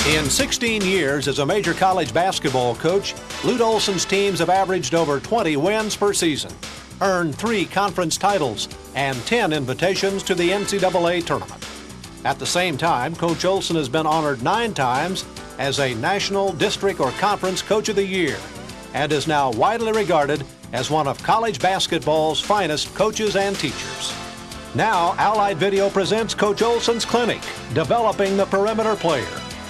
In 16 years as a major college basketball coach, Lute Olson's teams have averaged over 20 wins per season, earned 3 conference titles, and 10 invitations to the NCAA tournament. At the same time, Coach Olson has been honored 9 times as a National, District, or Conference Coach of the Year, and is now widely regarded as one of college basketball's finest coaches and teachers. Now, Allied Video presents Coach Olson's Clinic, Developing the Perimeter Player.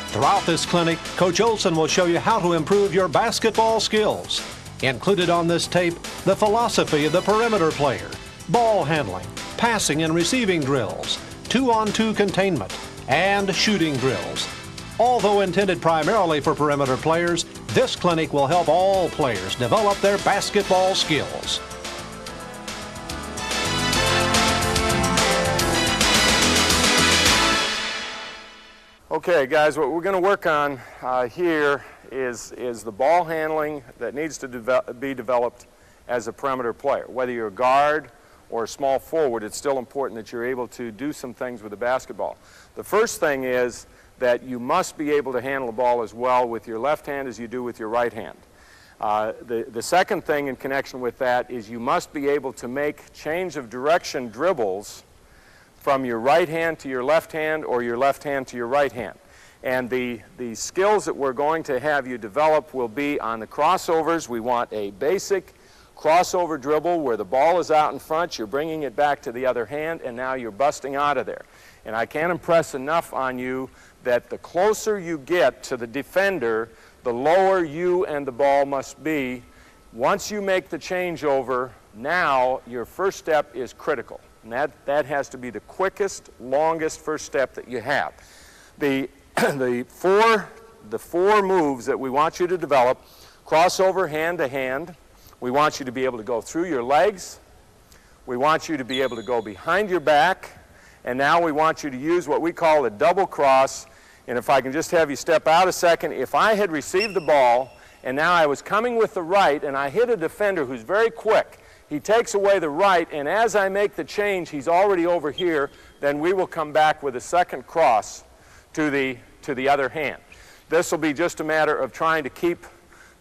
Throughout this clinic, Coach Olson will show you how to improve your basketball skills. Included on this tape, the philosophy of the perimeter player, ball handling, passing and receiving drills, 2-on-2 containment, and shooting drills. Although intended primarily for perimeter players, this clinic will help all players develop their basketball skills. Okay, guys, what we're going to work on here is the ball handling that needs to be developed as a perimeter player. Whether you're a guard or a small forward, it's still important that you're able to do some things with the basketball. The first thing is that you must be able to handle the ball as well with your left hand as you do with your right hand. The second thing in connection with that is you must be able to make change of direction dribbles from your right hand to your left hand or your left hand to your right hand. And the skills that we're going to have you develop will be on the crossovers. We want a basic crossover dribble where the ball is out in front, you're bringing it back to the other hand, and now you're busting out of there. And I can't impress enough on you that the closer you get to the defender, the lower you and the ball must be. Once you make the changeover, now your first step is critical. And that has to be the quickest, longest first step that you have. The four moves that we want you to develop: crossover hand to hand. We want you to be able to go through your legs. We want you to be able to go behind your back. And now we want you to use what we call a double cross. And if I can just have you step out a second, if I had received the ball and now I was coming with the right and I hit a defender who's very quick, he takes away the right, and as I make the change, he's already over here, then we will come back with a second cross to the other hand. This will be just a matter of trying to keep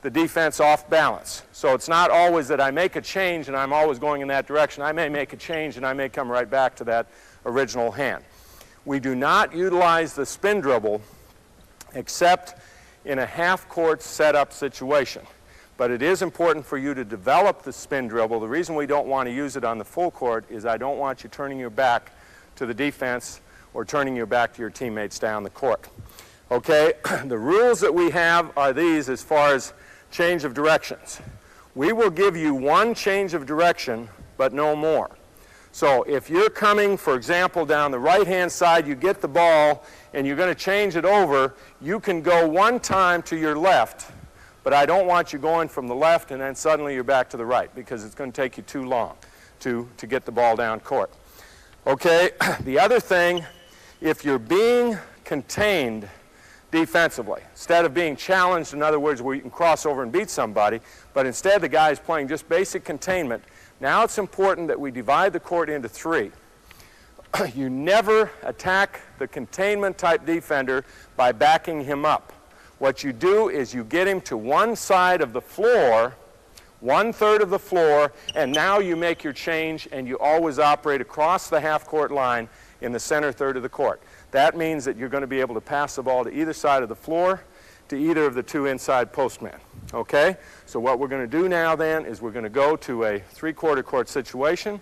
the defense off balance. So it's not always that I make a change and I'm always going in that direction. I may make a change and I may come right back to that original hand. We do not utilize the spin dribble except in a half-court setup situation. But it is important for you to develop the spin dribble. The reason we don't want to use it on the full court is I don't want you turning your back to the defense or turning your back to your teammates down the court. Okay, the rules that we have are these as far as change of directions. We will give you one change of direction, but no more. So if you're coming, for example, down the right-hand side, you get the ball and you're going to change it over, you can go one time to your left, but I don't want you going from the left and then suddenly you're back to the right, because it's going to take you too long to get the ball down court. Okay, the other thing, if you're being contained defensively, instead of being challenged, in other words, where you can cross over and beat somebody, but instead the guy is playing just basic containment, now it's important that we divide the court into 3. You never attack the containment type defender by backing him up. What you do is you get him to one side of the floor, 1/3 of the floor, and now you make your change and you always operate across the half-court line in the center third of the court. That means that you're going to be able to pass the ball to either side of the floor, to either of the 2 inside postmen. Okay? So what we're going to do now then is we're going to go to a 3/4 court situation,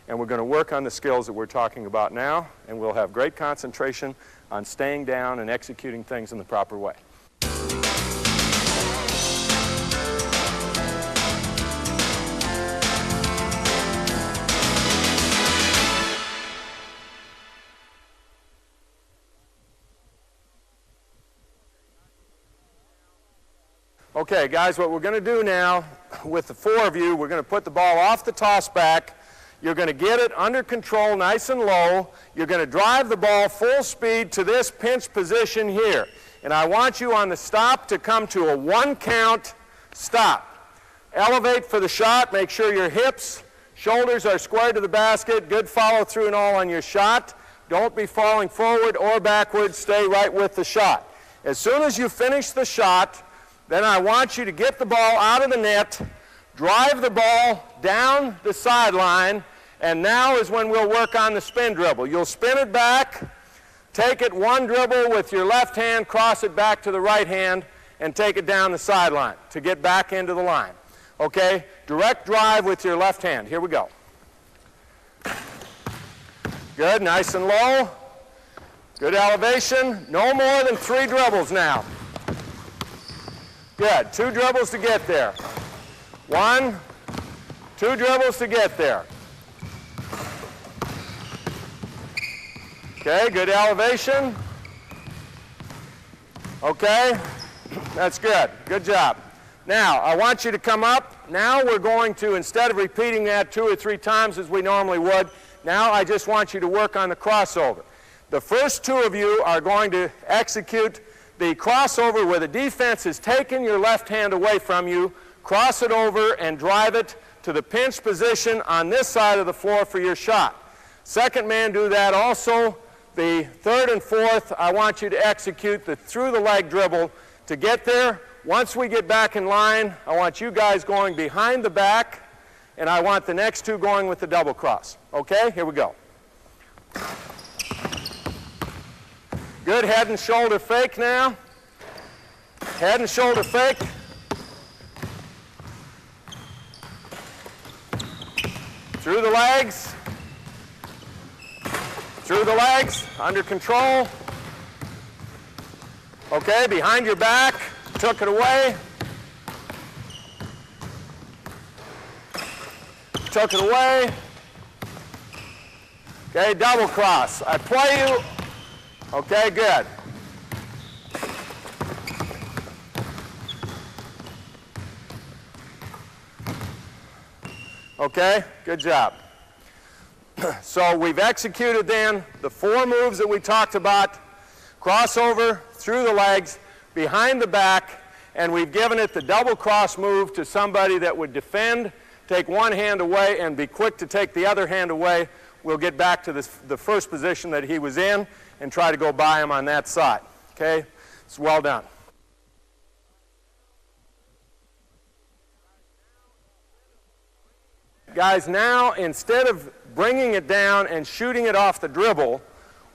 and we're going to work on the skills that we're talking about now, and we'll have great concentration on staying down and executing things in the proper way. Okay, guys, what we're going to do now with the 4 of you, we're going to put the ball off the toss back. You're going to get it under control nice and low. You're going to drive the ball full speed to this pinch position here. And I want you on the stop to come to a 1-count stop. Elevate for the shot. Make sure your hips, shoulders are square to the basket. Good follow through and all on your shot. Don't be falling forward or backwards. Stay right with the shot. As soon as you finish the shot, then I want you to get the ball out of the net, drive the ball down the sideline, and now is when we'll work on the spin dribble. You'll spin it back, take it one dribble with your left hand, cross it back to the right hand, and take it down the sideline to get back into the line. Okay? Direct drive with your left hand. Here we go. Good, nice and low. Good elevation. No more than 3 dribbles now. Good, 2 dribbles to get there. 1, 2 dribbles to get there. Okay, good elevation. Okay, that's good. Good job. Now, I want you to come up. Now we're going to, instead of repeating that 2 or 3 times as we normally would, now I just want you to work on the crossover. The first 2 of you are going to execute the crossover where the defense has taken your left hand away from you, cross it over and drive it to the pinch position on this side of the floor for your shot. Second man do that also. The third and fourth, I want you to execute the through the leg dribble to get there. Once we get back in line, I want you guys going behind the back, and I want the next 2 going with the double cross. Okay, here we go. Good head and shoulder fake now. Head and shoulder fake. Through the legs. Through the legs, under control. Okay, behind your back, took it away. Took it away. Okay, double cross. I play you. Okay, good. Okay, good job. So we've executed then the 4 moves that we talked about. Crossover, through the legs, behind the back, and we've given it the double cross move to somebody that would defend, take one hand away, and be quick to take the other hand away. We'll get back to the first position that he was in and try to go by him on that side. Okay? It's well done. Guys, now instead of bringing it down and shooting it off the dribble,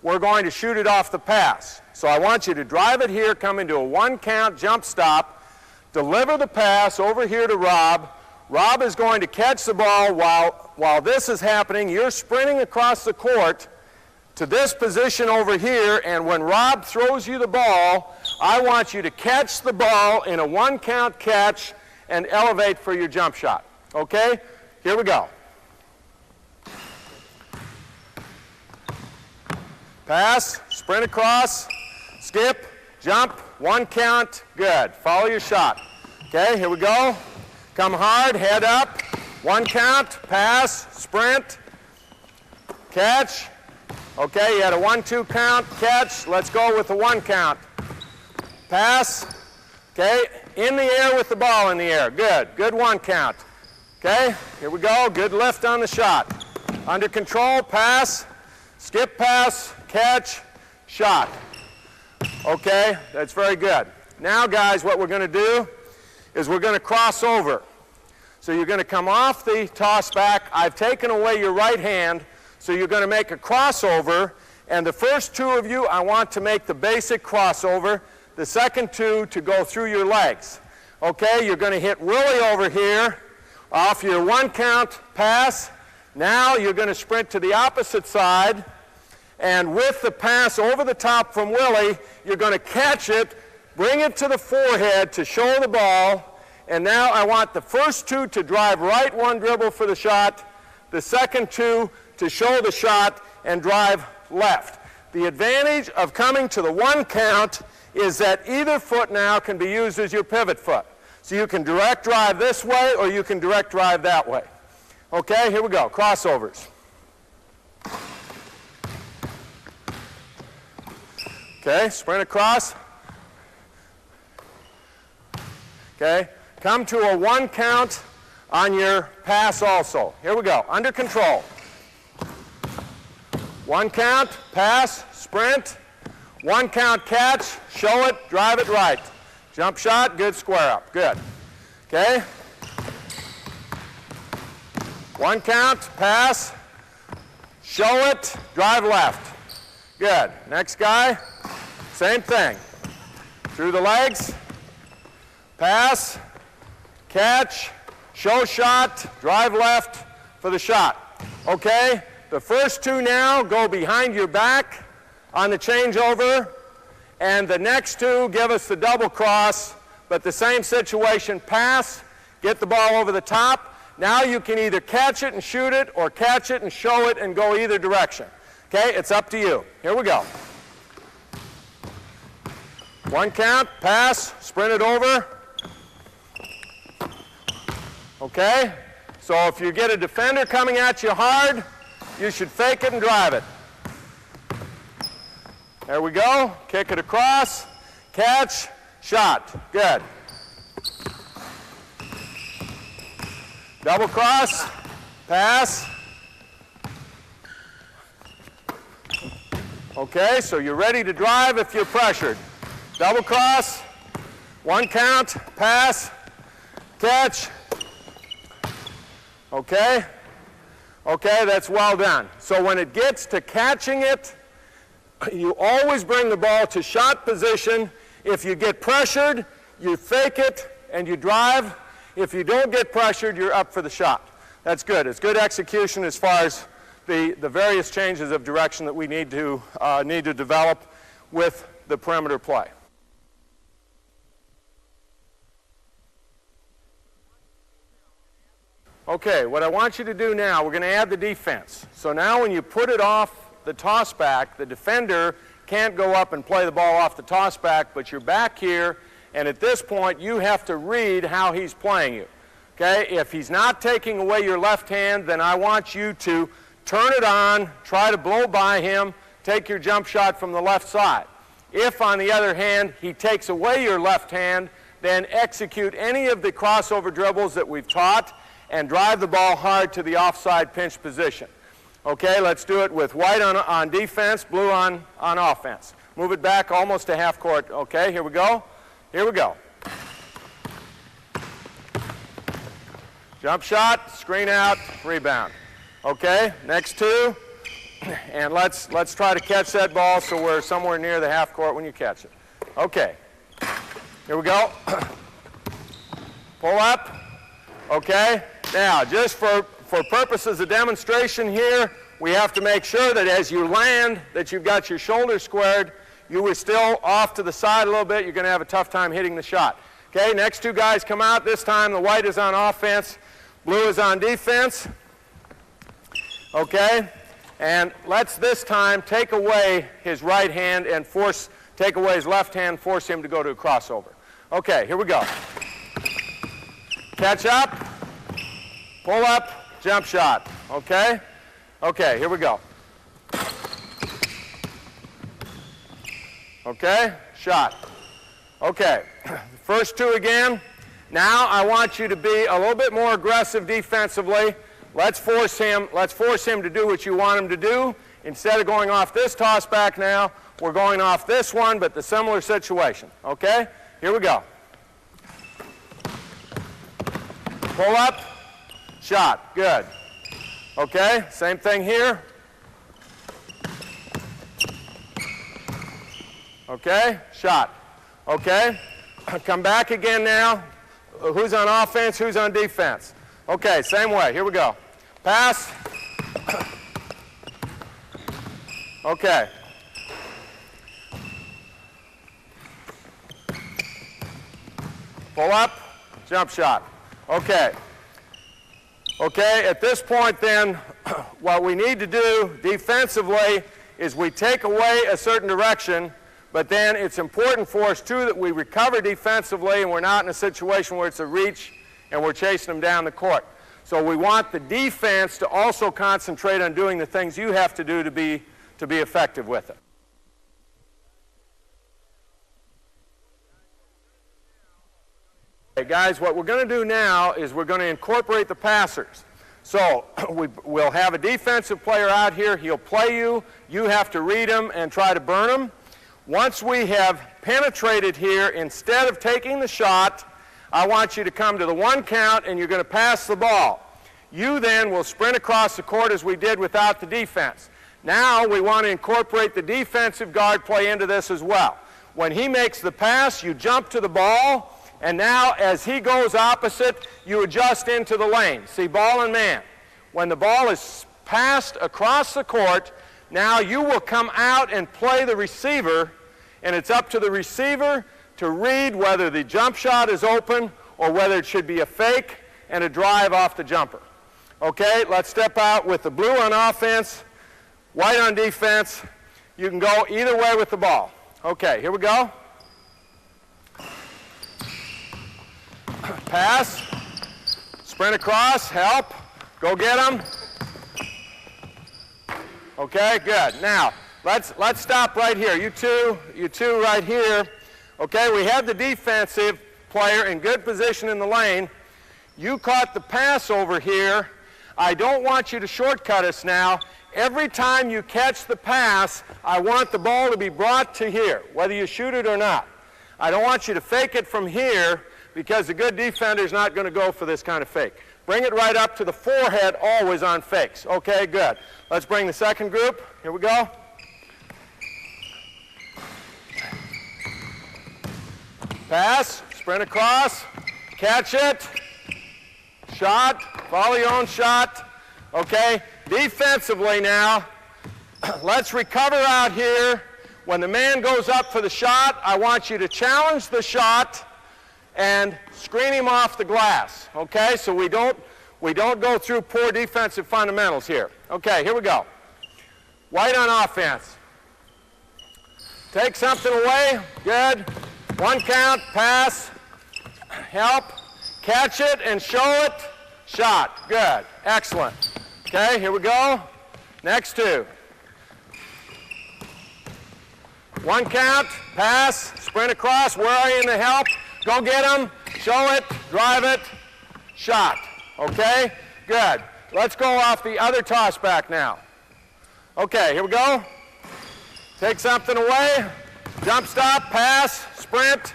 we're going to shoot it off the pass. So I want you to drive it here, come into a 1 count jump stop, deliver the pass over here to Rob. Rob is going to catch the ball while this is happening. You're sprinting across the court to this position over here, and when Rob throws you the ball, I want you to catch the ball in a 1 count catch and elevate for your jump shot. Okay? Here we go. Pass, sprint across, skip, jump, 1 count, good. Follow your shot. Okay, here we go. Come hard, head up, 1 count, pass, sprint, catch. Okay, you had a 1-2 count, catch. Let's go with the 1 count. Pass, okay, in the air with the ball in the air. Good, good 1 count. Okay, here we go, good lift on the shot. Under control, pass, skip pass, catch, shot. Okay, that's very good. Now, guys, what we're going to do is we're going to cross over. So you're going to come off the toss back. I've taken away your right hand, so you're going to make a crossover. And the first 2 of you, I want to make the basic crossover. The second 2 to go through your legs. Okay, you're going to hit Willie over here off your 1 count pass. Now you're going to sprint to the opposite side. And with the pass over the top from Willie, you're going to catch it, bring it to the forehead to show the ball. And now I want the first 2 to drive right 1 dribble for the shot, the second 2 to show the shot and drive left. The advantage of coming to the 1 count is that either foot now can be used as your pivot foot. So you can direct drive this way or you can direct drive that way. Okay, here we go, crossovers. Okay, sprint across. Okay, come to a 1 count on your pass also. Here we go, under control. 1 count, pass, sprint. 1 count catch, show it, drive it right. Jump shot, good, square up, good. Okay? 1 count, pass, show it, drive left. Good. Next guy, same thing. Through the legs, pass, catch, show shot, drive left for the shot. Okay? The first 2 now go behind your back on the changeover, and the next 2 give us the double cross, but the same situation, pass, get the ball over the top. Now you can either catch it and shoot it, or catch it and show it and go either direction. Okay, it's up to you. Here we go. 1 count, pass, sprint it over. Okay, so if you get a defender coming at you hard, you should fake it and drive it. There we go. Kick it across. Catch. Shot. Good. Double cross. Pass. Okay, so you're ready to drive if you're pressured. Double cross. 1 count. Pass. Catch. Okay. Okay, that's well done. So when it gets to catching it, you always bring the ball to shot position. If you get pressured, you fake it and you drive. If you don't get pressured, you're up for the shot. That's good. It's good execution as far as the various changes of direction that we need to develop with the perimeter play. Okay, what I want you to do now, we're going to add the defense. So now when you put it off the toss back, the defender can't go up and play the ball off the toss back, but you're back here, and at this point you have to read how he's playing you. Okay, if he's not taking away your left hand, then I want you to turn it on, try to blow by him, take your jump shot from the left side. If, on the other hand, he takes away your left hand, then execute any of the crossover dribbles that we've taught and drive the ball hard to the offside pinch position. Okay, let's do it with white on defense, blue on offense. Move it back almost to half court. Okay, here we go. Here we go. Jump shot, screen out, rebound. Okay, next 2. And let's try to catch that ball so we're somewhere near the half court when you catch it. Okay, here we go. Pull up. Okay, now just for purposes of demonstration here, we have to make sure that as you land, that you've got your shoulders squared. You were still off to the side a little bit. You're going to have a tough time hitting the shot. Okay, next 2 guys come out. This time the white is on offense, blue is on defense. Okay, and let's this time take away his right hand and take away his left hand, force him to go to a crossover. Okay, here we go. Catch up, pull up, jump shot. Okay? Okay, here we go. Okay, shot. Okay, first 2 again. Now I want you to be a little bit more aggressive defensively. Let's force him to do what you want him to do. Instead of going off this toss back now, we're going off this one, but the similar situation. Okay? Here we go. Pull up, shot, good. Okay, same thing here. Okay, shot. Okay, come back again now. Who's on offense, who's on defense? Okay, same way, here we go. Pass. Okay. Pull up, jump shot. Okay. Okay, at this point then, what we need to do defensively is we take away a certain direction, but then it's important for us too that we recover defensively and we're not in a situation where it's a reach and we're chasing them down the court. So we want the defense to also concentrate on doing the things you have to do to be effective with it. Okay, guys, what we're going to do now is we're going to incorporate the passers. So we'll have a defensive player out here. He'll play you. You have to read him and try to burn him. Once we have penetrated here, instead of taking the shot, I want you to come to the 1 count and you're going to pass the ball. You then will sprint across the court as we did without the defense. Now we want to incorporate the defensive guard play into this as well. When he makes the pass, you jump to the ball, and now as he goes opposite, you adjust into the lane. See, ball and man. When the ball is passed across the court, now you will come out and play the receiver, and it's up to the receiver to read whether the jump shot is open or whether it should be a fake and a drive off the jumper. Okay, let's step out with the blue on offense, white on defense. You can go either way with the ball. Okay, here we go. Pass, sprint across, help, go get them. Okay, good. Now, let's stop right here. You two right here. Okay, we have the defensive player in good position in the lane. You caught the pass over here. I don't want you to shortcut us now. Every time you catch the pass, I want the ball to be brought to here, whether you shoot it or not. I don't want you to fake it from here because a good defender is not going to go for this kind of fake. Bring it right up to the forehead, always on fakes. Okay, good. Let's bring the second group. Here we go. Pass, sprint across, catch it, shot, follow your own shot. Okay, defensively now, let's recover out here. When the man goes up for the shot, I want you to challenge the shot and screen him off the glass. Okay, so we don't go through poor defensive fundamentals here. Okay, here we go. White on offense. Take something away, good. 1 count, pass, help, catch it and show it, shot, good, excellent. Okay, here we go. Next 2. 1 count, pass, sprint across, where are you in the help? Go get them, show it, drive it, shot. Okay, good. Let's go off the other toss back now. Okay, here we go. Take something away, jump stop, pass, sprint,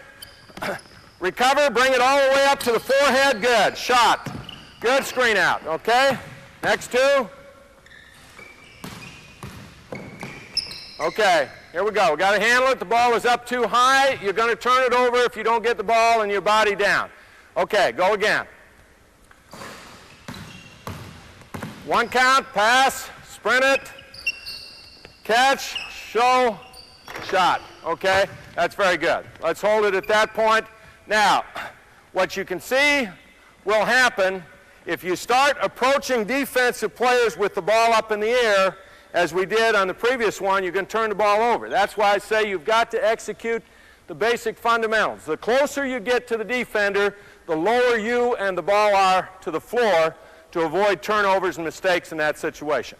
recover, bring it all the way up to the forehead, good, shot. Good screen out, okay? Next 2. Okay, here we go. We got to handle it. The ball is up too high. You're going to turn it over if you don't get the ball and your body down. Okay, go again. 1 count, pass, sprint it, catch, show, shot. Okay, that's very good. Let's hold it at that point. Now, what you can see will happen if you start approaching defensive players with the ball up in the air, as we did on the previous one, you can turn the ball over. That's why I say you've got to execute the basic fundamentals. The closer you get to the defender, the lower you and the ball are to the floor to avoid turnovers and mistakes in that situation.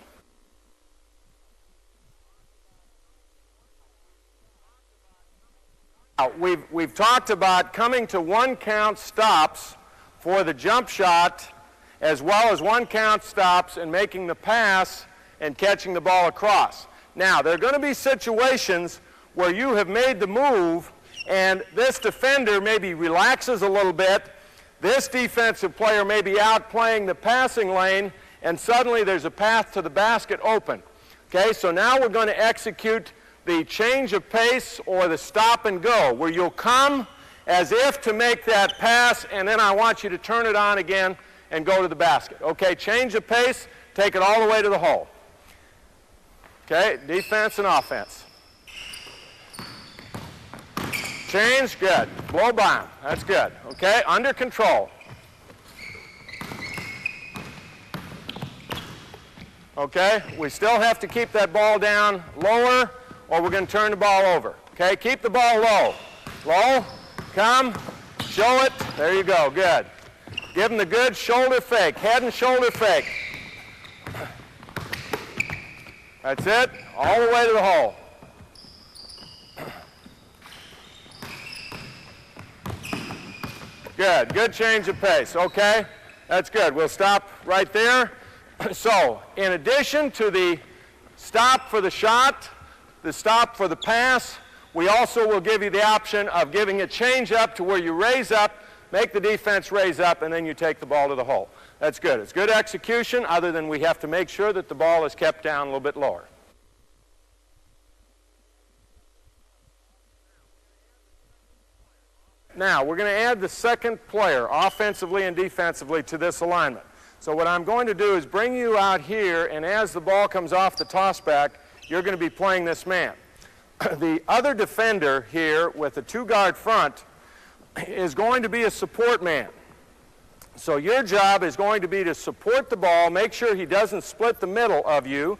Now, we've talked about coming to 1 count stops for the jump shot, as well as 1 count stops and making the pass and catching the ball across. Now, there are going to be situations where you have made the move and this defender maybe relaxes a little bit. This defensive player may be out playing the passing lane and suddenly there's a path to the basket open. Okay, so now we're going to execute the change of pace or the stop and go, where you'll come as if to make that pass and then I want you to turn it on again and go to the basket. Okay, change of pace, take it all the way to the hole. Okay, defense and offense. Change, good. Blow by him, that's good. Okay, under control. Okay, we still have to keep that ball down lower or we're going to turn the ball over. Okay, keep the ball low. Low, come, show it, there you go, good. Give him the good shoulder fake, head and shoulder fake. That's it, all the way to the hole. Good, good change of pace, okay? That's good, we'll stop right there. So, in addition to the stop for the shot, the stop for the pass, We also will give you the option of giving a change up to where you raise up, make the defense raise up, and then you take the ball to the hole. That's good. It's good execution, other than we have to make sure that the ball is kept down a little bit lower. Now, we're going to add the second player, offensively and defensively, to this alignment. So what I'm going to do is bring you out here, and as the ball comes off the tossback, you're going to be playing this man. The other defender here with the two-guard front is going to be a support man. So your job is going to be to support the ball, make sure he doesn't split the middle of you.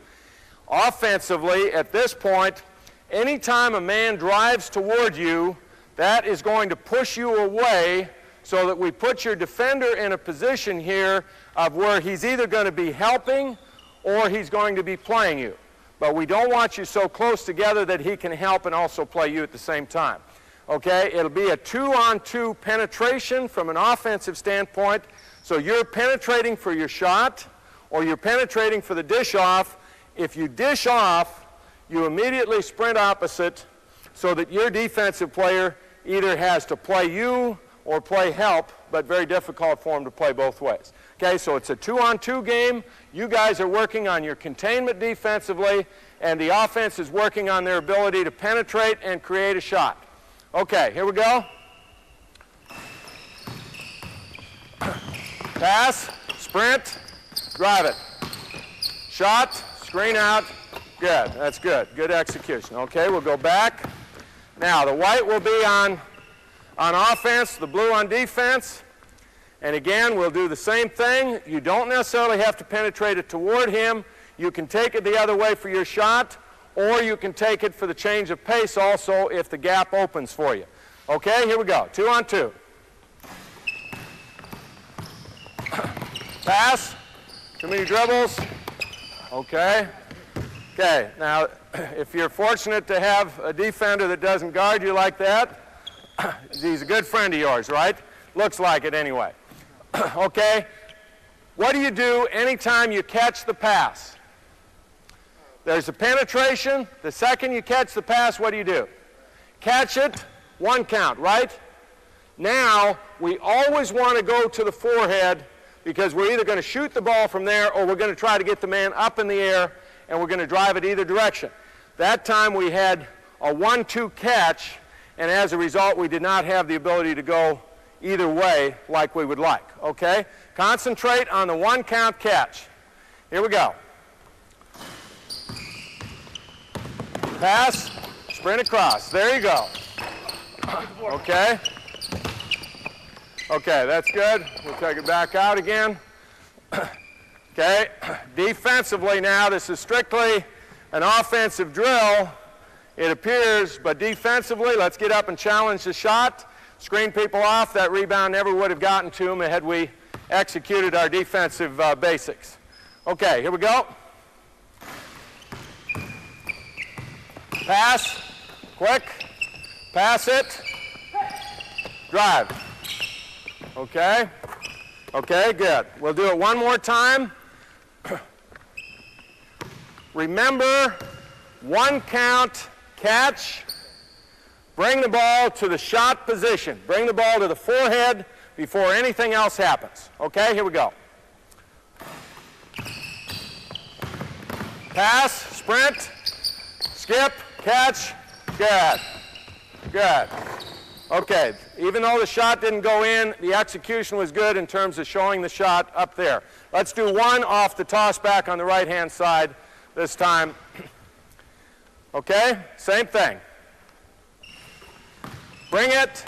Offensively, at this point, anytime a man drives toward you, that is going to push you away, so that we put your defender in a position here of where he's either going to be helping or he's going to be playing you. But we don't want you so close together that he can help and also play you at the same time. Okay, it'll be a 2-on-2 penetration from an offensive standpoint. So you're penetrating for your shot, or you're penetrating for the dish off. If you dish off, you immediately sprint opposite, so that your defensive player either has to play you or play help, but very difficult for him to play both ways. Okay, so it's a 2-on-2 game. You guys are working on your containment defensively, and the offense is working on their ability to penetrate and create a shot. Okay, here we go. Pass, sprint, drive it. Shot, screen out. Good, that's good. Good execution. Okay, we'll go back. Now, the white will be on offense, the blue on defense. And again, we'll do the same thing. You don't necessarily have to penetrate it toward him. You can take it the other way for your shot, or you can take it for the change of pace also if the gap opens for you. Okay, here we go. 2-on-2. Pass. Too many dribbles. Okay. Okay, now, if you're fortunate to have a defender that doesn't guard you like that, he's a good friend of yours, right? Looks like it anyway. Okay, what do you do anytime you catch the pass? There's a penetration. The second you catch the pass, what do? Catch it, 1 count, right? Now, we always want to go to the forehead, because we're either going to shoot the ball from there, or we're going to try to get the man up in the air, and we're going to drive it either direction. That time we had a 1-2 catch, and as a result, we did not have the ability to go either way like we would like. Okay? Concentrate on the 1-count catch. Here we go. Pass, sprint across. There you go. Okay? Okay, that's good. We'll take it back out again. Okay, defensively now, this is strictly an offensive drill, it appears, but defensively, let's get up and challenge the shot, screen people off. That rebound never would have gotten to him had we executed our defensive basics. Okay, here we go. Pass, quick, pass it, drive. Okay, okay, good. We'll do it one more time. Remember, 1-count catch. Bring the ball to the shot position. Bring the ball to the forehead before anything else happens. Okay, here we go. Pass, sprint, skip, catch. Good. Good. Okay, even though the shot didn't go in, the execution was good in terms of showing the shot up there. Let's do one off the toss back on the right-hand side this time. Okay, same thing. Bring it,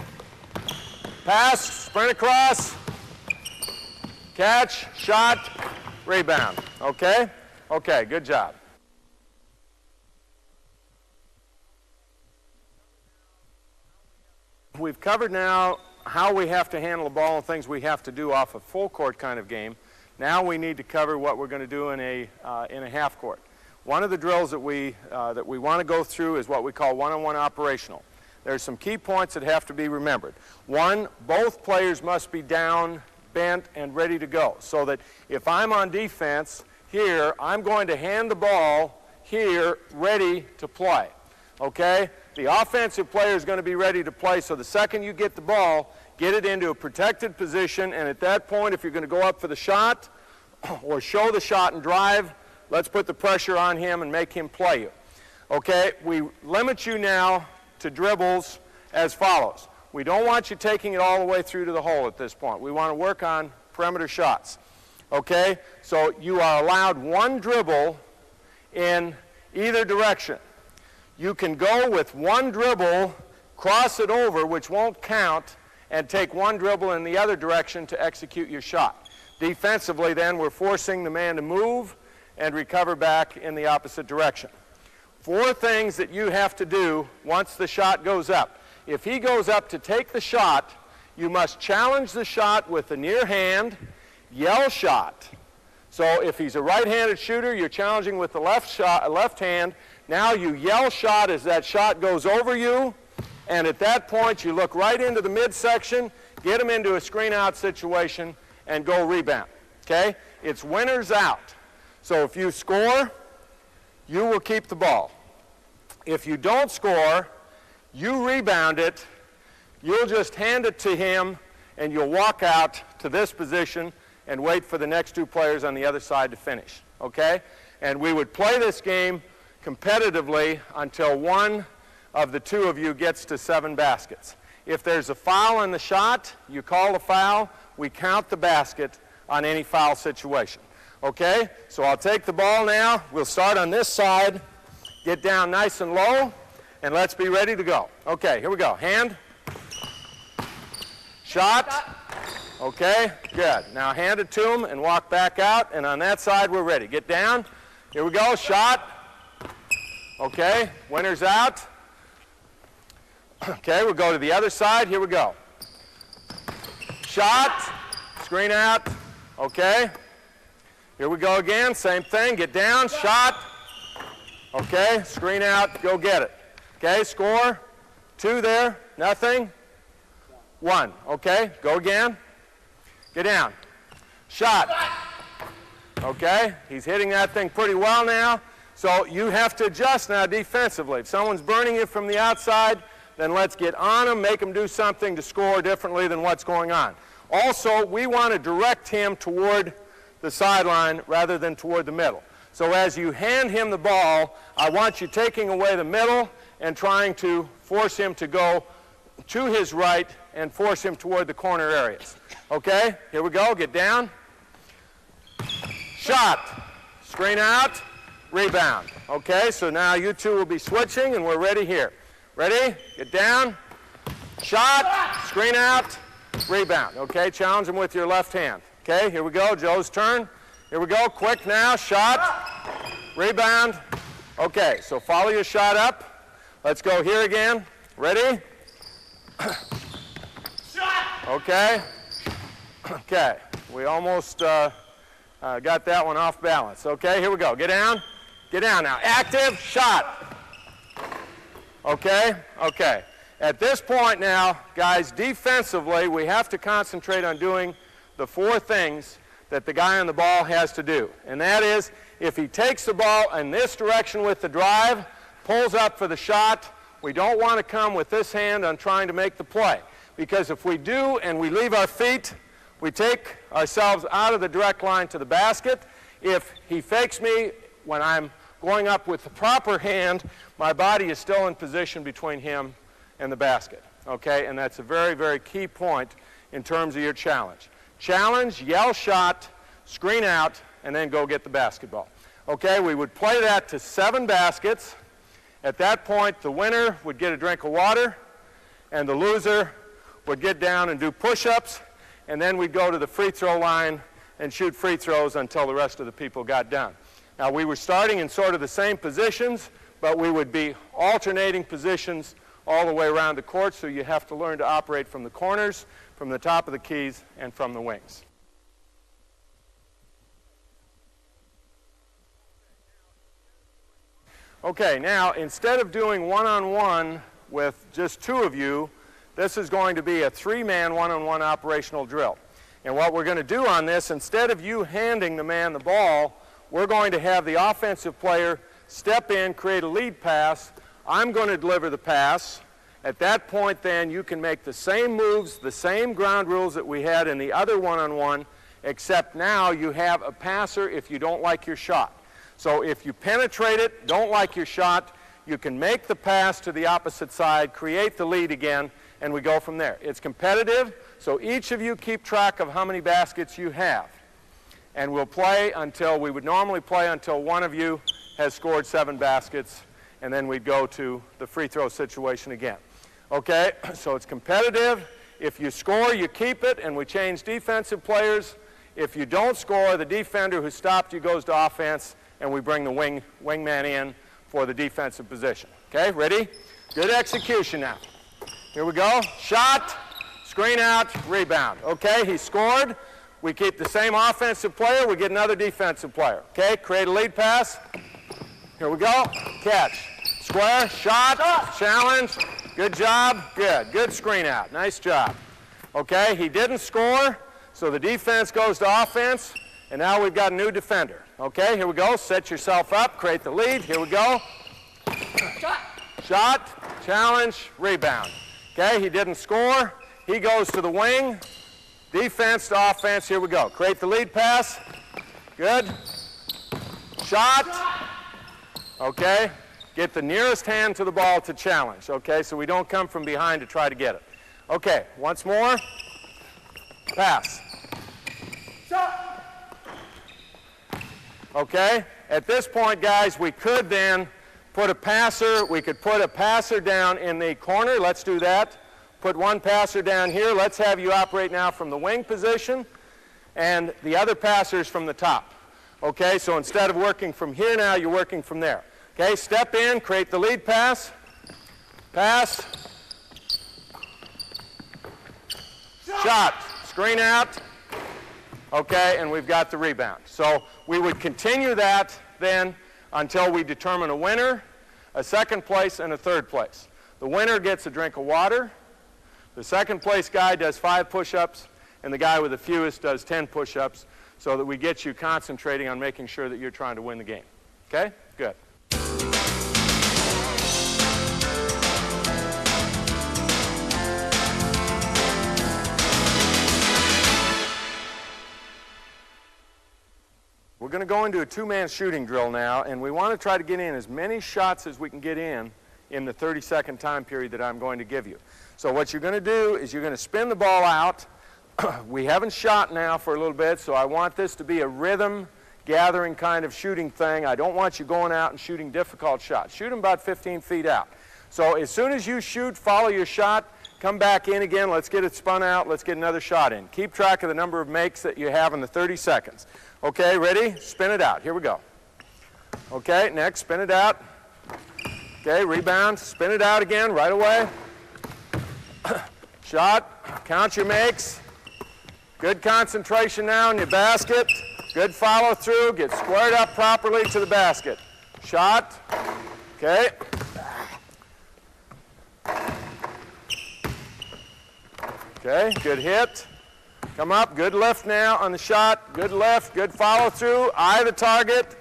pass, sprint across, catch, shot, rebound. Okay? Okay, good job. We've covered now how we have to handle the ball and things we have to do off a full court kind of game. Now we need to cover what we're going to do in a half court. One of the drills that we want to go through is what we call one-on-one operational. There's some key points that have to be remembered. One, both players must be down, bent, and ready to go, so that if I'm on defense here, I'm going to hand the ball here ready to play. Okay? The offensive player is going to be ready to play, so the second you get the ball, get it into a protected position, and at that point, if you're going to go up for the shot or show the shot and drive, let's put the pressure on him and make him play you. Okay, we limit you now to dribbles as follows. We don't want you taking it all the way through to the hole at this point. We want to work on perimeter shots. Okay, so you are allowed one dribble in either direction. You can go with one dribble, cross it over, which won't count, and take one dribble in the other direction to execute your shot. Defensively, then, we're forcing the man to move and recover back in the opposite direction. 4 things that you have to do once the shot goes up. If he goes up to take the shot, you must challenge the shot with the near hand, yell shot. So if he's a right-handed shooter, you're challenging with the left hand. Now you yell shot as that shot goes over you, and at that point you look right into the midsection, get him into a screen-out situation, and go rebound. Okay? It's winners out. So if you score, you will keep the ball. If you don't score, you rebound it, you'll just hand it to him, and you'll walk out to this position and wait for the next 2 players on the other side to finish. Okay? And we would play this game competitively until one of the 2 of you gets to 7 baskets. If there's a foul on the shot, you call the foul, we count the basket on any foul situation. Okay, so I'll take the ball now. We'll start on this side, get down nice and low, and let's be ready to go. Okay, here we go. Hand, shot. Okay, good. Now hand it to him and walk back out, and on that side we're ready. Get down. Here we go, shot. Okay, winners out. Okay, we'll go to the other side. Here we go. Shot, screen out. Okay. Here we go again, same thing, get down, shot. Okay, screen out, go get it. Okay, score, 2 there, nothing, 1. Okay, go again, get down, shot. Okay, he's hitting that thing pretty well now, so you have to adjust now defensively. If someone's burning you from the outside, then let's get on him, make him do something to score differently than what's going on. Also, we want to direct him toward the sideline rather than toward the middle. So as you hand him the ball, I want you taking away the middle and trying to force him to go to his right and force him toward the corner areas. Okay, here we go, get down. Shot, screen out, rebound. Okay, so now you 2 will be switching and we're ready here. Ready, get down, shot, screen out, rebound. Okay, challenge him with your left hand. Okay, here we go, Joe's turn. Here we go, quick now, shot, rebound. Okay, so follow your shot up. Let's go here again. Ready? Shot! Okay. Okay, we almost got that one off balance. Okay, here we go, get down. Get down now, active, shot. Okay, okay. At this point now, guys, defensively, we have to concentrate on doing the 4 things that the guy on the ball has to do. And that is, if he takes the ball in this direction with the drive, pulls up for the shot, we don't want to come with this hand on trying to make the play. Because if we do and we leave our feet, we take ourselves out of the direct line to the basket. If he fakes me when I'm going up with the proper hand, my body is still in position between him and the basket. Okay, and that's a very, very key point in terms of your challenge. Challenge, yell shot, screen out, and then go get the basketball. Okay, we would play that to 7 baskets. At that point, the winner would get a drink of water, and the loser would get down and do push-ups, and then we'd go to the free throw line and shoot free throws until the rest of the people got done. Now, we were starting in sort of the same positions, but we would be alternating positions all the way around the court, so you have to learn to operate from the corners, from the top of the keys, and from the wings. Okay, now instead of doing one-on-one with just 2 of you, this is going to be a 3-man one-on-one operational drill. And what we're going to do on this, instead of you handing the man the ball, we're going to have the offensive player step in, create a lead pass I'm going to deliver the pass. At that point, then, you can make the same moves, the same ground rules that we had in the other one-on-one, except now you have a passer if you don't like your shot. So if you penetrate it, don't like your shot, you can make the pass to the opposite side, create the lead again, and we go from there. It's competitive, so each of you keep track of how many baskets you have. And we'll play until, we would normally play until one of you has scored 7 baskets, and then we'd go to the free throw situation again. Okay, so it's competitive. If you score, you keep it, and we change defensive players. If you don't score, the defender who stopped you goes to offense, and we bring the wingman in for the defensive position. Okay, ready? Good execution now. Here we go. Shot, screen out, rebound. Okay, he scored. We keep the same offensive player. We get another defensive player. Okay, create a lead pass. Here we go. Catch. Square, shot, challenge. Good job. Good. Good screen out. Nice job. Okay, he didn't score, so the defense goes to offense, and now we've got a new defender. Okay, here we go. Set yourself up. Create the lead. Here we go. Shot, challenge, rebound. Okay, he didn't score. He goes to the wing. Defense to offense. Here we go. Create the lead pass. Good. Shot. Okay. Get the nearest hand to the ball to challenge. Okay, so we don't come from behind to try to get it. Okay, once more. Pass. Okay, at this point, guys, we could then put a passer. We could put a passer down in the corner. Let's do that. Put one passer down here. Let's have you operate now from the wing position, and the other passers from the top. Okay, so instead of working from here now, you're working from there. Okay, step in, create the lead pass. Pass. Shot. Screen out. Okay, and we've got the rebound. So we would continue that then until we determine a winner, a second place, and a third place. The winner gets a drink of water. The second place guy does 5 push-ups, and the guy with the fewest does 10 push-ups, so that we get you concentrating on making sure that you're trying to win the game. Okay? Good. We're going to go into a 2-man shooting drill now, and we want to try to get in as many shots as we can get in the 30-second time period that I'm going to give you. So what you're going to do is you're going to spin the ball out. We haven't shot now for a little bit, so I want this to be a rhythm gathering kind of shooting thing. I don't want you going out and shooting difficult shots. Shoot them about 15 feet out. So as soon as you shoot, follow your shot, come back in again, let's get it spun out, let's get another shot in. Keep track of the number of makes that you have in the 30 seconds. Okay, ready? Spin it out. Here we go. Okay, next, spin it out. Okay, rebound, spin it out again right away. Shot, count your makes. Good concentration now in your basket. Good follow through, get squared up properly to the basket. Shot, okay. Okay, good hit. Come up, good lift now on the shot. Good lift, good follow through. Eye the target.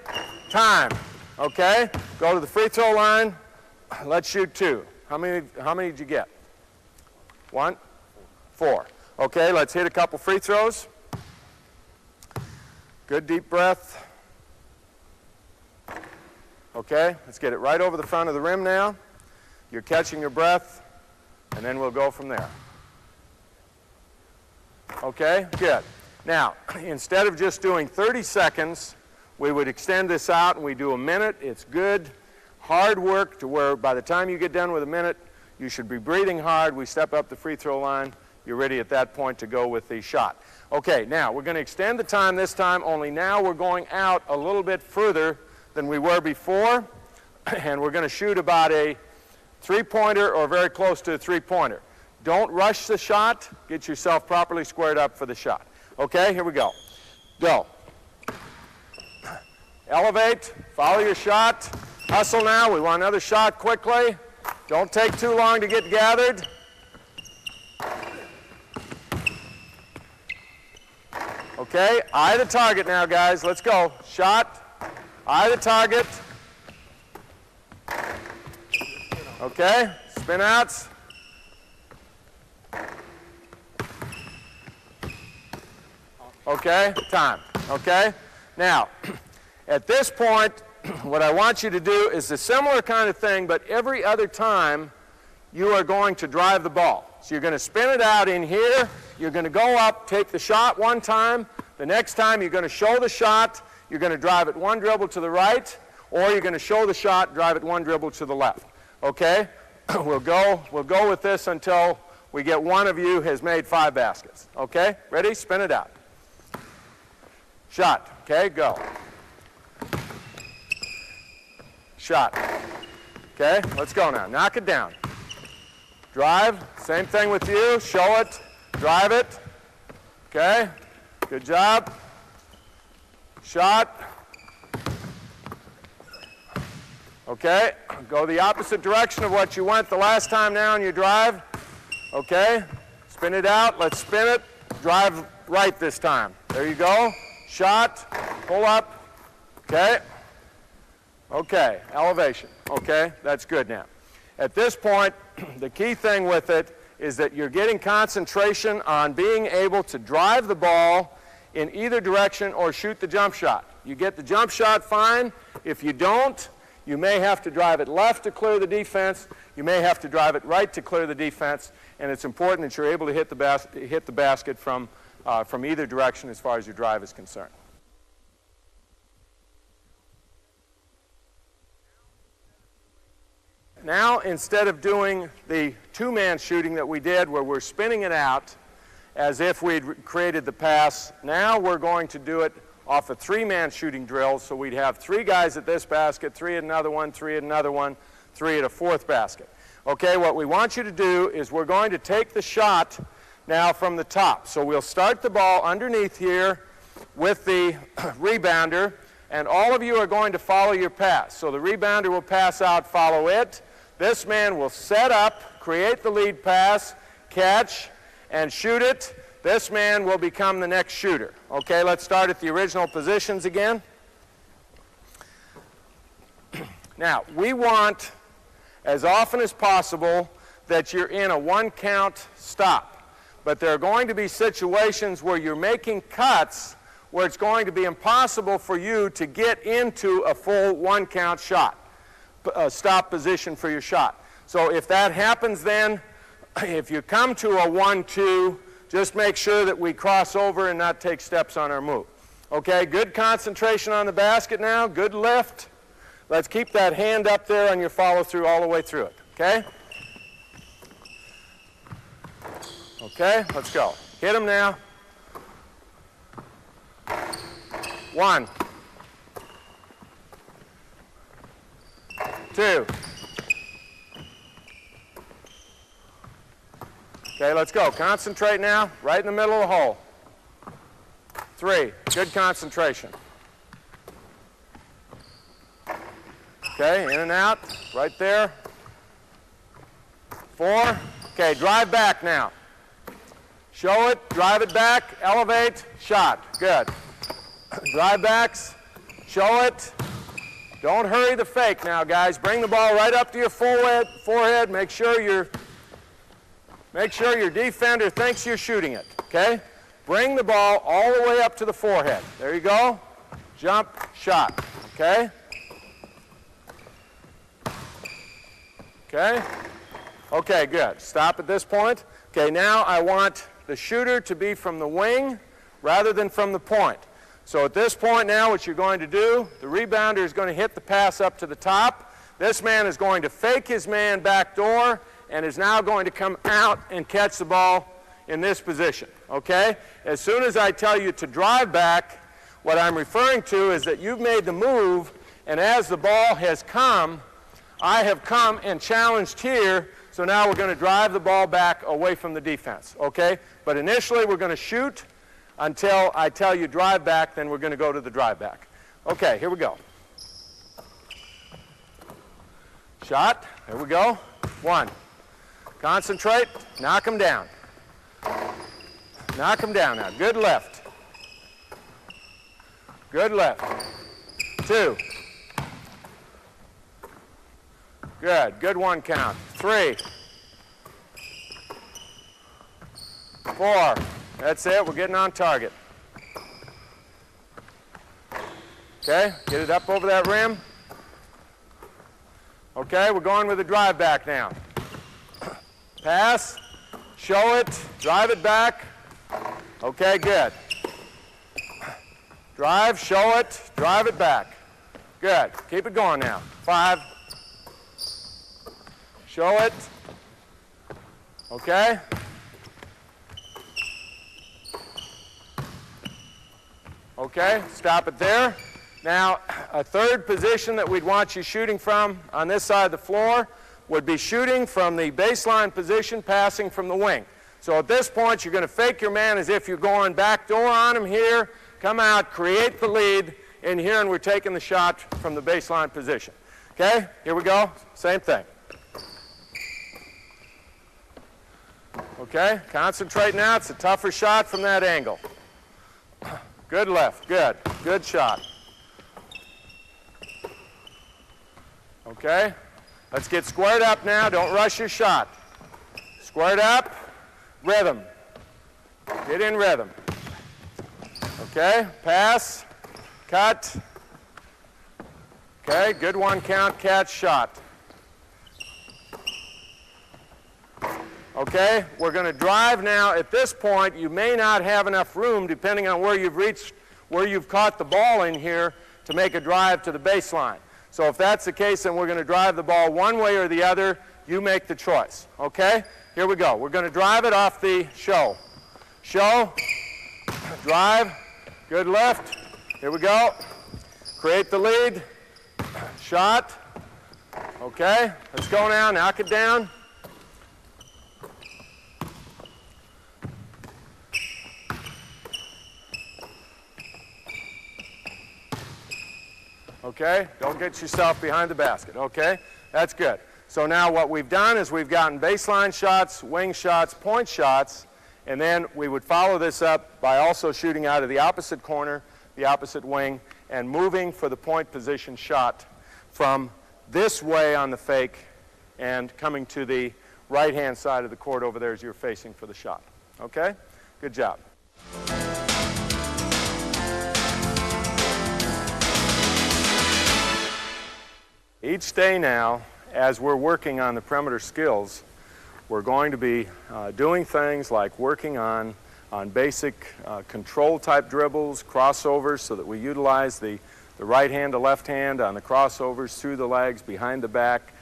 Time. Okay, go to the free throw line. Let's shoot 2. How many did you get? 1? 4. Okay, let's hit a couple free throws. Good deep breath. Okay, let's get it right over the front of the rim now. You're catching your breath, and then we'll go from there. Okay, good. Now, instead of just doing 30 seconds, we would extend this out and we do a minute. It's good, hard work to where by the time you get done with a minute, you should be breathing hard. We step up the free throw line. You're ready at that point to go with the shot. Okay, now we're going to extend the time this time, only now we're going out a little bit further than we were before, and we're going to shoot about a 3-pointer or very close to a 3-pointer. Don't rush the shot. Get yourself properly squared up for the shot. Okay, here we go. Go. Elevate, follow your shot. Hustle now, we want another shot quickly. Don't take too long to get gathered. Okay, eye the target now, guys. Let's go. Shot, eye the target. Okay, spin outs. Okay, time. Okay, now at this point, what I want you to do is a similar kind of thing, but every other time you are going to drive the ball. So you're going to spin it out in here, you're going to go up, take the shot one time, the next time you're going to show the shot, you're going to drive it one dribble to the right, or you're going to show the shot, drive it one dribble to the left. Okay? We'll go with this until we get one of you has made 5 baskets. Okay? Ready? Spin it out. Shot. Okay, go. Shot. Okay, let's go now. Knock it down. Drive. Same thing with you. Show it. Drive it. Okay, good job. Shot. Okay, go the opposite direction of what you went the last time now in your drive. Okay, spin it out. Let's spin it. Drive right this time. There you go. Shot. Pull up. Okay. Okay, elevation. Okay, that's good now. At this point, the key thing with it is that you're getting concentration on being able to drive the ball in either direction or shoot the jump shot. You get the jump shot, fine. If you don't, you may have to drive it left to clear the defense. You may have to drive it right to clear the defense. And it's important that you're able to hit the basket from either direction as far as your drive is concerned. Now, instead of doing the 2-man shooting that we did where we're spinning it out as if we'd created the pass, now we're going to do it off a 3-man shooting drill. So we'd have 3 guys at this basket, 3 at another one, 3 at another one, 3 at a 4th basket. Okay, what we want you to do is we're going to take the shot now from the top. So we'll start the ball underneath here with the rebounder, and all of you are going to follow your pass. So the rebounder will pass out, follow it. This man will set up, create the lead pass, catch, and shoot it. This man will become the next shooter. Okay, let's start at the original positions again. Now, we want, as often as possible, that you're in a 1-count stop. But there are going to be situations where you're making cuts where it's going to be impossible for you to get into a full 1-count shot. Stop position for your shot. So if that happens, then if you come to a 1-2, just make sure that we cross over and not take steps on our move. Okay, good concentration on the basket now, good lift. Let's keep that hand up there on your follow through all the way through it. Okay? Okay, let's go. Hit him now. 1, 2. Okay, let's go. Concentrate now, right in the middle of the hole. 3, good concentration. Okay, in and out, right there. 4, okay, drive back now. Show it, drive it back, elevate, shot. Good. Drive backs, show it. Don't hurry the fake now, guys. Bring the ball right up to your forehead. Make sure your defender thinks you're shooting it, okay? Bring the ball all the way up to the forehead. There you go. Jump, shot, okay? Okay? Okay, good. Stop at this point. Okay, now I want the shooter to be from the wing rather than from the point. So at this point now, what you're going to do, the rebounder is going to hit the pass up to the top. This man is going to fake his man back door and is now going to come out and catch the ball in this position, okay? As soon as I tell you to drive back, what I'm referring to is that you've made the move, and as the ball has come, I have come and challenged here, so now we're going to drive the ball back away from the defense, okay? But initially we're going to shoot until I tell you drive back, then we're going to go to the drive back. Okay, here we go. Shot, here we go. 1. Concentrate, knock him down. Knock him down now. Good left. Good left. 2. Good. Good one count. 3, 4. That's it. We're getting on target. Okay, get it up over that rim. Okay, we're going with the drive back now. Pass, show it, drive it back. Okay, good. Drive, show it, drive it back. Good. Keep it going now. 5. Show it. Okay. Okay, stop it there. Now, a third position that we'd want you shooting from on this side of the floor would be shooting from the baseline position, passing from the wing. So at this point, you're going to fake your man as if you're going back door on him here, come out, create the lead in here, and we're taking the shot from the baseline position. Okay, here we go, same thing. Okay, concentrate now, it's a tougher shot from that angle. Good left, good, good shot. Okay, let's get squared up now. Don't rush your shot. Squared up, rhythm. Get in rhythm. Okay, pass, cut. Okay, good one count, catch, shot. Okay, we're going to drive now. At this point, you may not have enough room, depending on where you've reached, where you've caught the ball in here, to make a drive to the baseline. So if that's the case, then we're going to drive the ball one way or the other. You make the choice. Okay? Here we go. We're going to drive it off the show. Show. Drive. Good left. Here we go. Create the lead. Shot. Okay. Let's go now. Knock it down. Okay, don't get yourself behind the basket, okay? That's good. So now what we've done is we've gotten baseline shots, wing shots, point shots, and then we would follow this up by also shooting out of the opposite corner, the opposite wing, and moving for the point position shot from this way on the fake and coming to the right-hand side of the court over there as you're facing for the shot. Okay? Good job. Each day now, as we're working on the perimeter skills, we're going to be doing things like working on basic control type dribbles, crossovers, so that we utilize the right hand to left hand on the crossovers, through the legs, behind the back,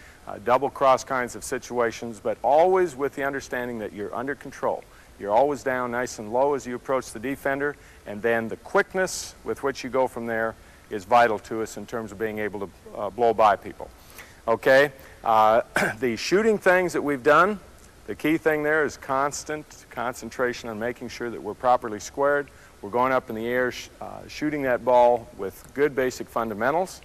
double cross kinds of situations, but always with the understanding that you're under control. You're always down nice and low as you approach the defender, and then the quickness with which you go from there is vital to us in terms of being able to blow by people. Okay, the shooting things that we've done, the key thing there is constant concentration on making sure that we're properly squared. We're going up in the air, shooting that ball with good basic fundamentals,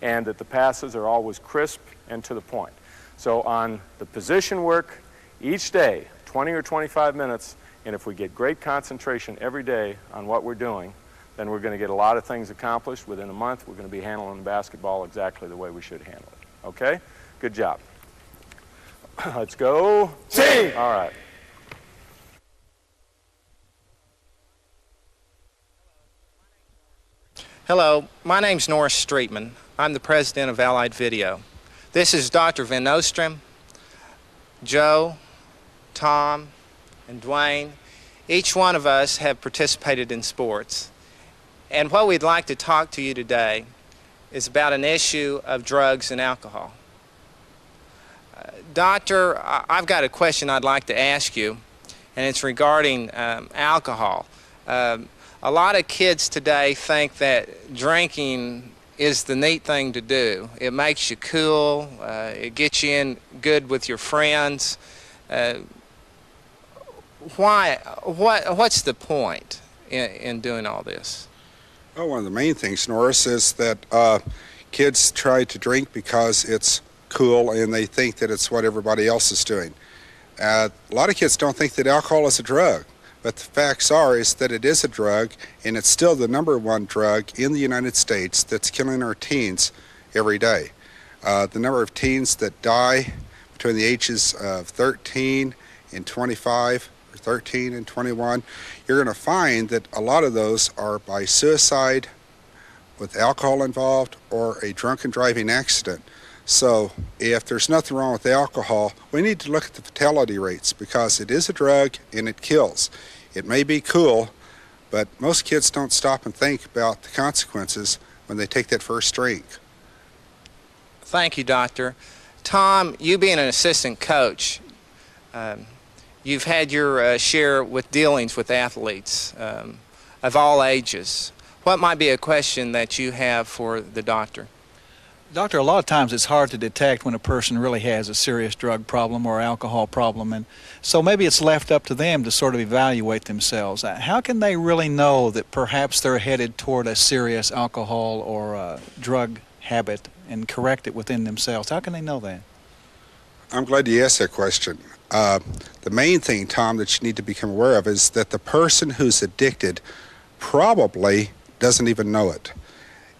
and that the passes are always crisp and to the point. So on the position work, each day, 20 or 25 minutes, and if we get great concentration every day on what we're doing, then we're going to get a lot of things accomplished. Within a month, we're going to be handling the basketball exactly the way we should handle it. Okay? Good job. Let's go. See. All right. Hello, my name's Norris Streetman. I'm the president of Allied Video. This is Dr. Van Ostrom, Joe, Tom, and Dwayne. Each one of us have participated in sports. And what we'd like to talk to you today is about an issue of drugs and alcohol. Doctor, I've got a question I'd like to ask you, and it's regarding alcohol. A lot of kids today think that drinking is the neat thing to do. It makes you cool, it gets you in good with your friends. What's the point in doing all this? Well, one of the main things, Norris, is that kids try to drink because it's cool and they think that it's what everybody else is doing. A lot of kids don't think that alcohol is a drug, but the facts are is that it is a drug, and it's still the #1 drug in the United States that's killing our teens every day. The number of teens that die between the ages of 13 and 25, or 13 and 21, you're going to find that a lot of those are by suicide with alcohol involved or a drunken driving accident. So if there's nothing wrong with the alcohol, we need to look at the fatality rates because it is a drug and it kills. It may be cool, but most kids don't stop and think about the consequences when they take that first drink. Thank you, Doctor. Tom, you being an assistant coach, you've had your share with dealings with athletes of all ages. What might be a question that you have for the doctor? Doctor, a lot of times it's hard to detect when a person really has a serious drug problem or alcohol problem, and so maybe it's left up to them to sort of evaluate themselves. How can they really know that perhaps they're headed toward a serious alcohol or drug habit and correct it within themselves? How can they know that? I'm glad you asked that question. The main thing, Tom, that you need to become aware of is that the person who's addicted probably doesn't even know it.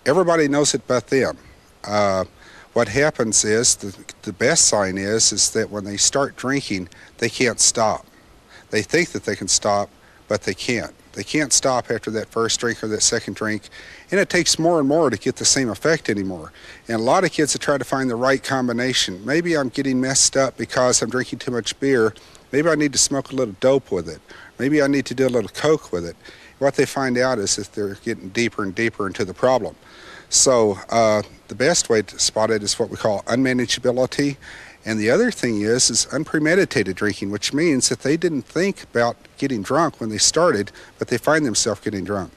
Everybody knows it but them. What happens is, the best sign is that when they start drinking, they can't stop. They think that they can stop, but they can't. They can't stop after that first drink or that second drink, and it takes more and more to get the same effect anymore. And a lot of kids that try to find the right combination. Maybe I'm getting messed up because I'm drinking too much beer. Maybe I need to smoke a little dope with it. Maybe I need to do a little coke with it. What they find out is that they're getting deeper and deeper into the problem. So the best way to spot it is what we call unmanageability. And the other thing is unpremeditated drinking, which means that they didn't think about getting drunk when they started, but they find themselves getting drunk.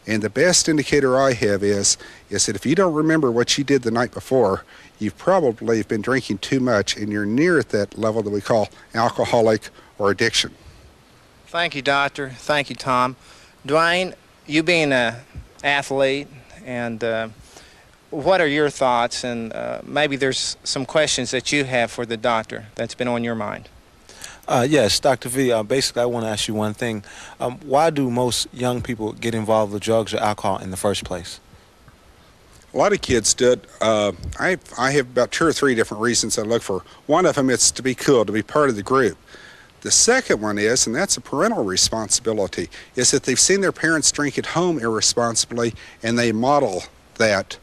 And the best indicator I have is that if you don't remember what you did the night before, you've probably been drinking too much and you're near at that level that we call alcoholic or addiction. Thank you, Doctor. Thank you, Tom. Dwayne, you being an athlete, and what are your thoughts, and maybe there's some questions that you have for the doctor that's been on your mind? Yes, Dr. V, basically I want to ask you one thing. Why do most young people get involved with drugs or alcohol in the first place? A lot of kids did. I have about 2 or 3 different reasons I look for. One of them is to be cool, to be part of the group. The second one is, and that's a parental responsibility, is that they've seen their parents drink at home irresponsibly and they model that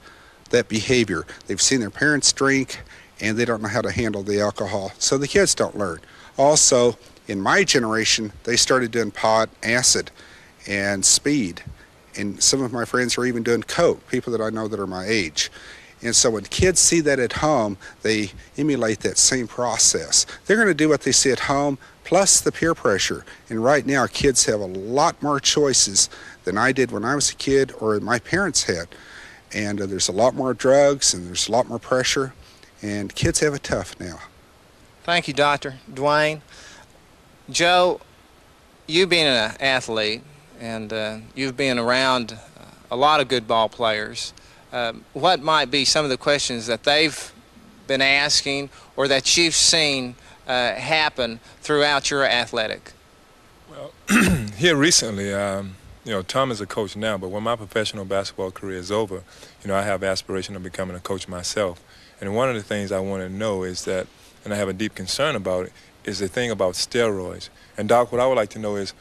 behavior. They've seen their parents drink and they don't know how to handle the alcohol, so the kids don't learn. Also, in my generation, they started doing pot, acid, and speed. And some of my friends are even doing coke, people that I know that are my age. And so when kids see that at home, they emulate that same process. They're going to do what they see at home, plus the peer pressure. And right now, kids have a lot more choices than I did when I was a kid or my parents had. And there's a lot more drugs and there's a lot more pressure. And kids have it tough now. Thank you, Doctor. Dwayne, Joe, you being an athlete and you've been around a lot of good ball players, what might be some of the questions that they've been asking or that you've seen happen throughout your athletic? Well, here recently, Tom is a coach now, but when my professional basketball career is over, I have aspiration of becoming a coach myself. And one of the things I want to know is that, and I have a deep concern about it, is the thing about steroids. And Doc, what I would like to know is,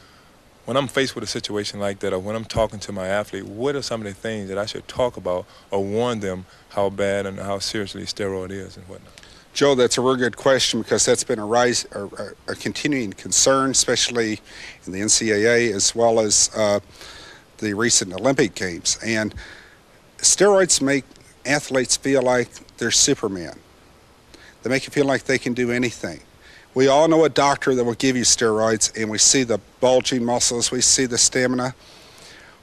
when I'm faced with a situation like that, or when I'm talking to my athlete, what are some of the things that I should talk about or warn them how bad and how seriously steroid is and whatnot? Joe, that's a real good question because that's been a continuing concern, especially in the NCAA as well as the recent Olympic Games. And steroids make athletes feel like they're Superman. They make you feel like they can do anything. We all know a doctor that will give you steroids, and we see the bulging muscles, we see the stamina.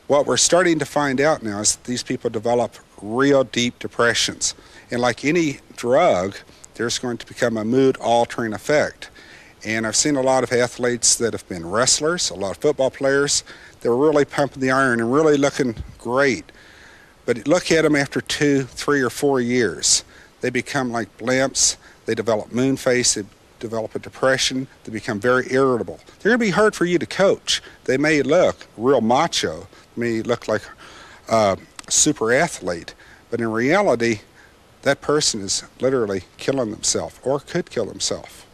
What we're starting to find out now is that these people develop real deep depressions. And like any drug, there's going to become a mood-altering effect. And I've seen a lot of athletes that have been wrestlers, a lot of football players, that were really pumping the iron and really looking great. But look at them after 2, 3, or 4 years. They become like blimps, they develop moon face, they develop a depression, they become very irritable. They're going to be hard for you to coach. They may look real macho, may look like a super athlete, but in reality, that person is literally killing themselves or could kill themselves.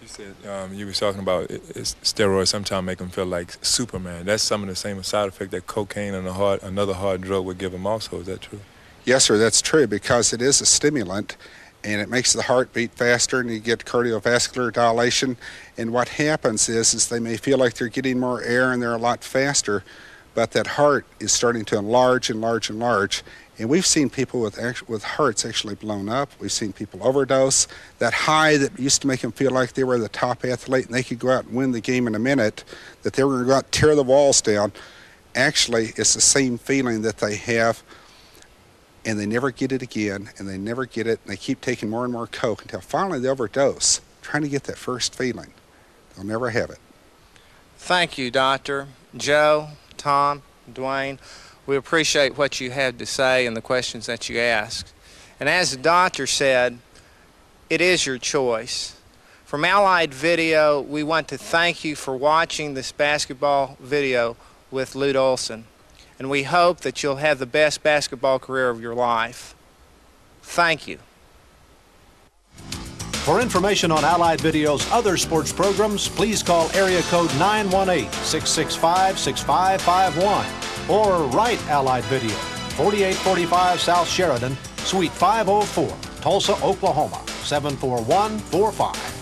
You said you were talking about steroids sometimes make them feel like Superman. That's some of the same side effect that cocaine and another hard drug would give them also. Is that true? Yes, sir, that's true, because it is a stimulant and it makes the heart beat faster and you get cardiovascular dilation. And what happens is they may feel like they're getting more air and they're a lot faster, but that heart is starting to enlarge, enlarge, enlarge. And we've seen people with hearts actually blown up. We've seen people overdose. That high that used to make them feel like they were the top athlete and they could go out and win the game in a minute, that they were going to go out and tear the walls down, actually it's the same feeling that they have, and they never get it again, and they never get it, and they keep taking more and more coke until finally they overdose, trying to get that first feeling. They'll never have it. Thank you, Doctor. Joe, Tom, Dwayne, we appreciate what you had to say and the questions that you asked. And as the doctor said, it is your choice. From Allied Video, we want to thank you for watching this basketball video with Lute Olson. And we hope that you'll have the best basketball career of your life. Thank you. For information on Allied Video's other sports programs, please call area code 918-665-6551 or write Allied Video, 4845 South Sheridan, Suite 504, Tulsa, Oklahoma, 74145.